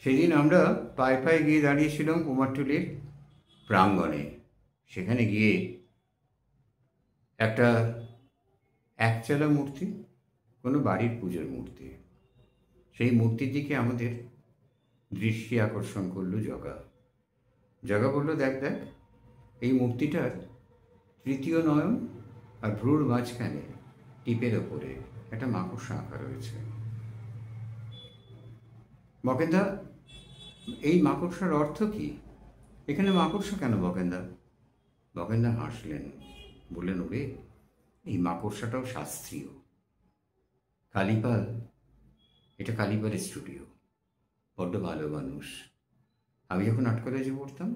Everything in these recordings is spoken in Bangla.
সেদিন আমরা পায়ে পায়ে গিয়ে দাঁড়িয়েছিলাম কুমারটুলির প্রাঙ্গণে। সেখানে গিয়ে একটা একচালা মূর্তি, কোনো বাড়ির পুজোর মূর্তি, সেই মূর্তির দিকে আমাদের দৃষ্টি আকর্ষণ করলো জগা। জগা বলল, দেখ দেখ, এই মূর্তিটার তৃতীয় নয়ন আর ভ্রুর মাঝখানে টিপের ওপরে একটা মাকড়সা আঁকা রয়েছে। বকেন্দা, এই মাকড়সার অর্থ কি? এখানে মাকড়সা কেন বকেন্দা? বকেন্দা হাসলেন, বললেন, ওরে, এই মাকড়সাটাও শাস্ত্রীয়। কালীপাল, এটা কালীপালের স্টুডিও। বড্ড ভালো মানুষ। আমি যখন আর্ট কলেজে পড়তাম,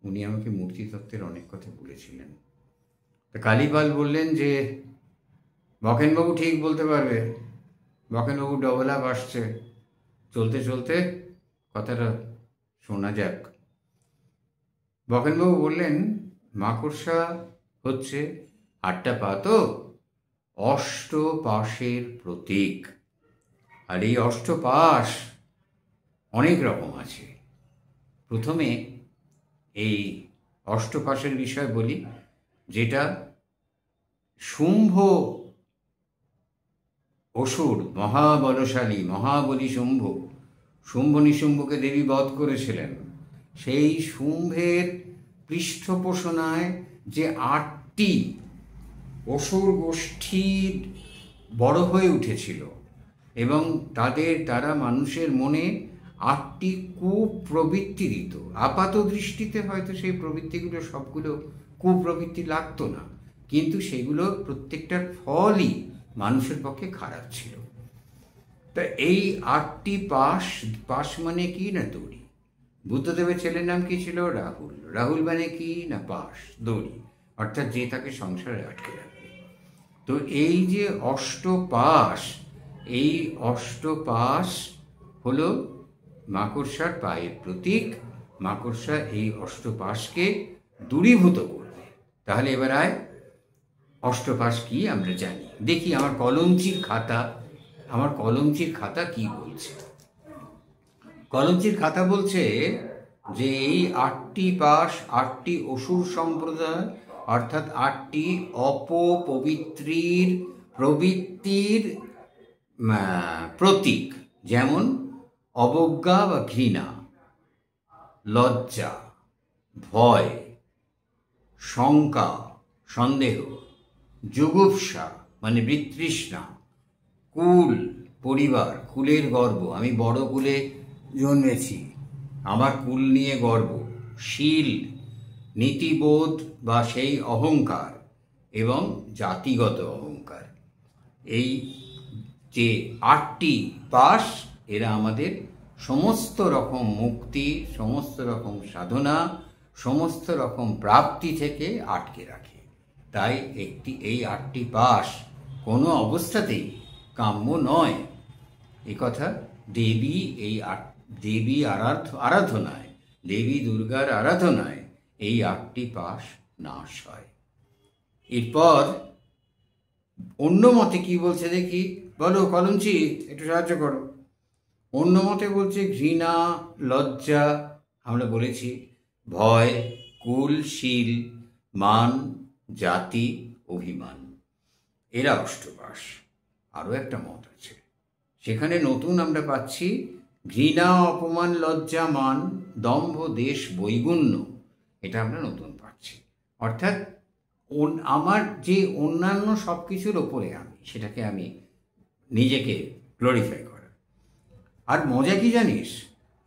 উনি আমাকে মূর্তিতত্ত্বের অনেক কথা বলেছিলেন। তা কালীপাল বললেন যে, বকেনবাবু ঠিক বলতে পারবে, বকেনবাবু ডবল আপ আসছে, চলতে চলতে কথাটা শোনা যাক। বকেনবাবু বললেন, মাকড়সা হচ্ছে 8টা পা তো অষ্টপাশের প্রতীক। আর এই অষ্টপাশ অনেক রকম আছে। প্রথমে এই অষ্টপাশের বিষয় বলি, যেটা শুম্ভ অসুর, মহাবলশালী মহাবলী শুম্ভ নিশুম্ভকে দেবী বধ করেছিলেন। সেই শুম্ভের পৃষ্ঠপোষণায় যে 8টি অসুর গোষ্ঠীর বড় হয়ে উঠেছিল এবং তারা মানুষের মনে 8টি কুপ্রবৃত্তি দিত। আপাত দৃষ্টিতে হয়তো সেই প্রবৃত্তিগুলো সবগুলো কুপ্রবৃত্তি লাগতো না, কিন্তু সেগুলো প্রত্যেকটার ফলই মানুষের পক্ষে খারাপ ছিল। তা এই 8টি পাশ মানে কি না দড়ি। বুদ্ধদেবের ছেলের নাম কি ছিল? রাহুল। রাহুল মানে কি না পাশ, দড়ি, অর্থাৎ যে তাকে সংসারে আটকে রাখবে। তো এই যে অষ্টপাশ, এই অষ্টপাশ হলো মাকড়সার পায়ের প্রতীক। মাকড়সা এই অষ্টপাশকে দূরীভূত করবে। তাহলে এবার আয়, অষ্টপাশ কি আমরা জানি। দেখি আমার কলমচির খাতা কি বলছে। কলমচির খাতা বলছে যে এই 8টি পাশ 8টি অসুর সম্প্রদায়, অর্থাৎ 8টি অপপবিত্রীর প্রবৃত্তির প্রতীক। যেমন অবজ্ঞা বা ঘৃণা, লজ্জা, ভয়, শঙ্কা, সন্দেহ, জুগুপ্সা মানে বিতৃষ্ণা, কুল পরিবার, কুলের গর্ব, আমি বড় কুলে জন্মেছি, আমার কুল নিয়ে গর্ব, শীল নীতিবোধ বা সেই অহংকার, এবং জাতিগত অহংকার। এই যে 8টি পাশ, এরা আমাদের সমস্ত রকম মুক্তি, সমস্ত রকম সাধনা, সমস্ত রকম প্রাপ্তি থেকে আটকে রাখে। তাই এই 8টি পাশ কোনো অবস্থাতেই কাম্য নয়। একথা দেবী আরাধনায়, দেবী দুর্গার আরাধনায় এই 8টি পাশ নাশ হয়। এরপর অন্য মতে কি বলছে দেখি, বলো কলমচি, একটু সাহায্য করো। অন্য মতে বলছে ঘৃণা, লজ্জা, আমরা বলেছি ভয়, কুল, শীল, মান, জাতি, অভিমান, এরা অষ্টপাশ। আরও একটা মত আছে, সেখানে নতুন আমরা পাচ্ছি ঘৃণা, অপমান, লজ্জা, মান, দম্ভ, দেশ, বৈগুণ্য, এটা আমরা নতুন পাচ্ছি। অর্থাৎ আমার যে অন্যান্য সব কিছুর ওপরে সেটাকে আমি নিজেকে গ্লোরিফাই করা। আর মজা কি জানিস,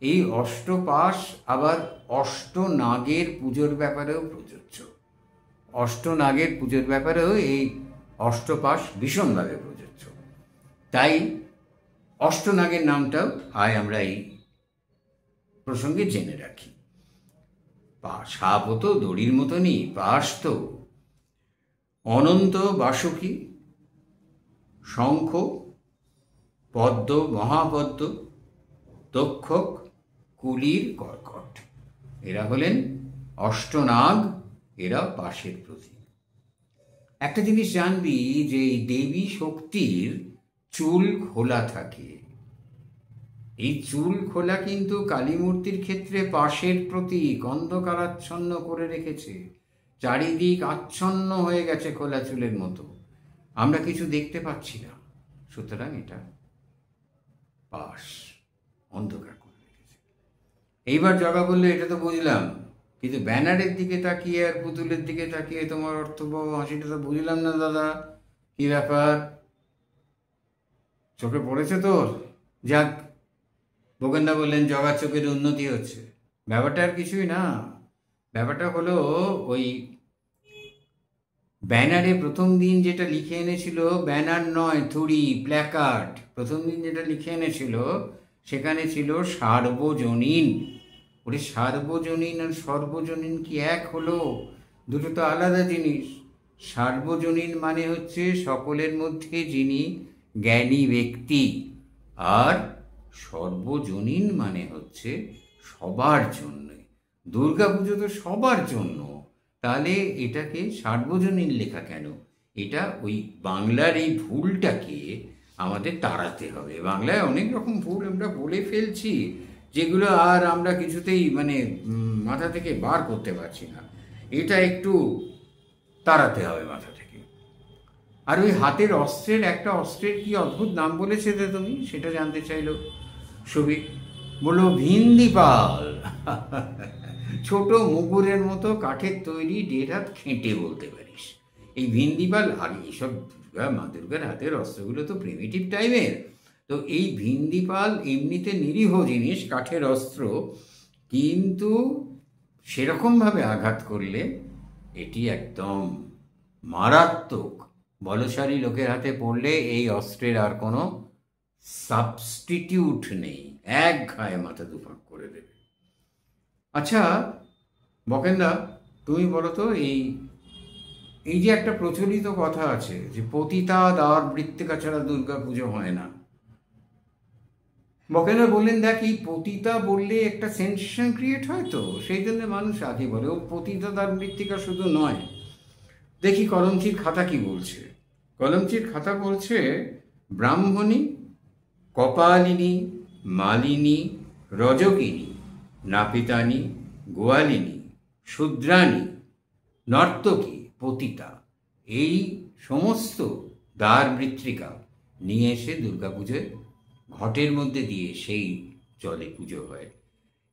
এই অষ্টপাশ আবার অষ্টনাগের পুজোর ব্যাপারেও প্রযোজ্য। অষ্টনাগের পুজোর ব্যাপারেও এই অষ্টপাশ ভীষণভাবে প্রযোজ্য। তাই অষ্টনাগের নামটাও আমরা এই প্রসঙ্গে জেনে রাখি। সাপও তো দড়ির মতনই, পাশ তো অনন্ত বাসুকী, শঙ্খ, পদ্ম, মহাপদ্ম, তক্ষক, কুলির কর্কট, এরা হলেন অষ্টনাগ, এরা পাশের প্রতীক। একটা জিনিস জানবি যে এই দেবী শক্তির চুল খোলা থাকে। এই চুল খোলা কিন্তু কালী মূর্তির ক্ষেত্রে পাশের প্রতীক, অন্ধকারাচ্ছন্ন করে রেখেছে, চারিদিক আচ্ছন্ন হয়ে গেছে খোলা চুলের মতো, আমরা কিছু দেখতে পাচ্ছি না। সুতরাং এটা পাশ, অন্ধকার করে রেখেছে। এইবার জগা বললে এটা তো বুঝলাম, কিন্তু ব্যানারের দিকে তাকিয়ে আর পুতুলের দিকে তাকিয়ে তোমার অর্থবহ হাসিটা তো বুঝলাম না দাদা, কি ব্যাপার, চোখে পড়েছে তোর? যাক, বোগেনদা বললেন জগার চোখের উন্নতি হচ্ছে। ব্যাপারটা আর কিছুই না, ব্যাপারটা হলো ওই ব্যানারে প্রথম দিন যেটা লিখে এনেছিল, ব্যানার নয় থুড়ি, প্ল্যাকার্ড, প্রথম দিন যেটা লিখে এনেছিল সেখানে ছিল সার্বজনীন। ওরে সার্বজনীন আর সর্বজনীন কি এক হলো? দুটো তো আলাদা জিনিস। সার্বজনীন মানে হচ্ছে সকলের মধ্যে যিনি জ্ঞানী ব্যক্তি, আর সর্বজনীন মানে হচ্ছে সবার জন্য। দুর্গাপুজো তো সবার জন্য, তাহলে এটাকে সার্বজনীন লেখা কেন? এটা ওই বাংলার এই ভুলটাকে আমাদের তাড়াতে হবে। বাংলায় অনেক রকম ভুল আমরা বলে ফেলছি, যেগুলো আর আমরা কিছুতেই মানে মাথা থেকে বার করতে পারছি না। এটা একটু তাড়াতে হবে মাথা থেকে। আর ওই হাতের অস্ত্রের, একটা অস্ত্রের কি অদ্ভুত নাম বলেছে যে তুমি, সেটা জানতে চাইলো ছবি, বললো ভিন্দিপাল। ছোট মুগুরের মতো কাঠের তৈরি, 1.5 হাত খেঁটে বলতে পারিস। এই ভিন্দিপাল, আর এইসব মা দুর্গার হাতের অস্ত্রগুলো তো প্রিমিটিভ টাইমের। তো এই ভিন্দিপাল এমনিতে নিরীহ জিনিস, কাঠের অস্ত্র, কিন্তু সেরকমভাবে আঘাত করলে এটি একদম মারাত্মক। বলশালী লোকের হাতে পড়লে এই অস্ত্রের আর কোনো সাবস্টিটিউট নেই, এক ঘায়ে মাথা দুফাক করে দেবে। আচ্ছা বকেনদা, তুমি বলো তো, এই যে একটা প্রচলিত কথা আছে যে পতিতা দ্বার বৃত্তিকা ছাড়া দুর্গা পুজো হয় না, বকেনদা বললেন দেখ, এই পতিতা বললে একটা সেন্সেশন ক্রিয়েট হয়, তো সেই জন্য মানুষ আগে বলে ও পতিতা দ্বার মৃত্তিকা শুধু নয়। দেখি কলমচির খাতা কি বলছে। কলমচির খাতা বলছে ব্রাহ্মণী, কপালিনী, মালিনী, রজকিনী, নাপিতানী, গোয়ালিনী, শূদ্রাণী, নর্তকী, পতিতা, এই সমস্ত দ্বার মৃত্তিকা নিয়ে এসে দুর্গাপুজোয় ঘটের মধ্যে দিয়ে সেই জলে পুজো হয়।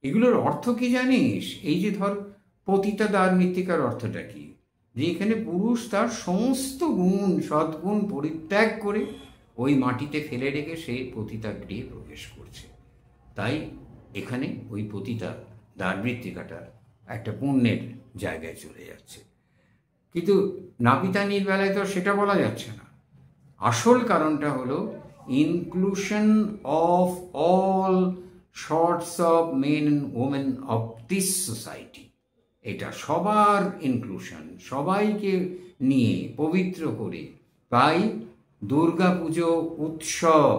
এগুলোর অর্থ কি জানিস? এই যে ধর পতিতা দ্বার মৃত্তিকার অর্থটা কি, যে এখানে পুরুষ তার সমস্ত গুণ সদ্গুণ পরিত্যাগ করে ওই মাটিতে ফেলে রেখে সে পতিতা গৃহে প্রবেশ করছে। তাই এখানে ওই পতিতা দ্বার মৃত্তিকাটা একটা পুণ্যের জায়গায় চলে যাচ্ছে। কিন্তু নাপিতানির বেলায় তো সেটা বলা যাচ্ছে না। আসল কারণটা হলো inclusion of all sorts of men and women of this society. এটা সবার ইনক্লুশন, সবাইকে নিয়ে পবিত্র করে। তাই দুর্গা পুজো উৎসব,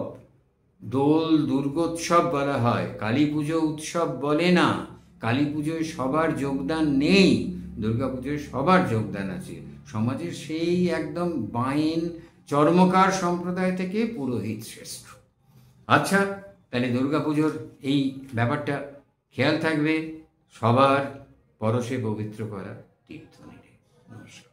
দোল দুর্গোৎসব বলা হয়, কালী পুজো উৎসব বলে না। কালী পুজোয় সবার যোগদান নেই, দুর্গা পুজোয় সবার যোগদান আছে। সমাজের সেই একদম বাইন চর্মকার সম্প্রদায় থেকে পুরোহিত শ্রেষ্ঠ। আচ্ছা, তাহলে দুর্গা পুজোর এই ব্যাপারটা খেয়াল থাকবে, সবার পরশে পবিত্র করা তীর্থ নিলে। নমস্কার।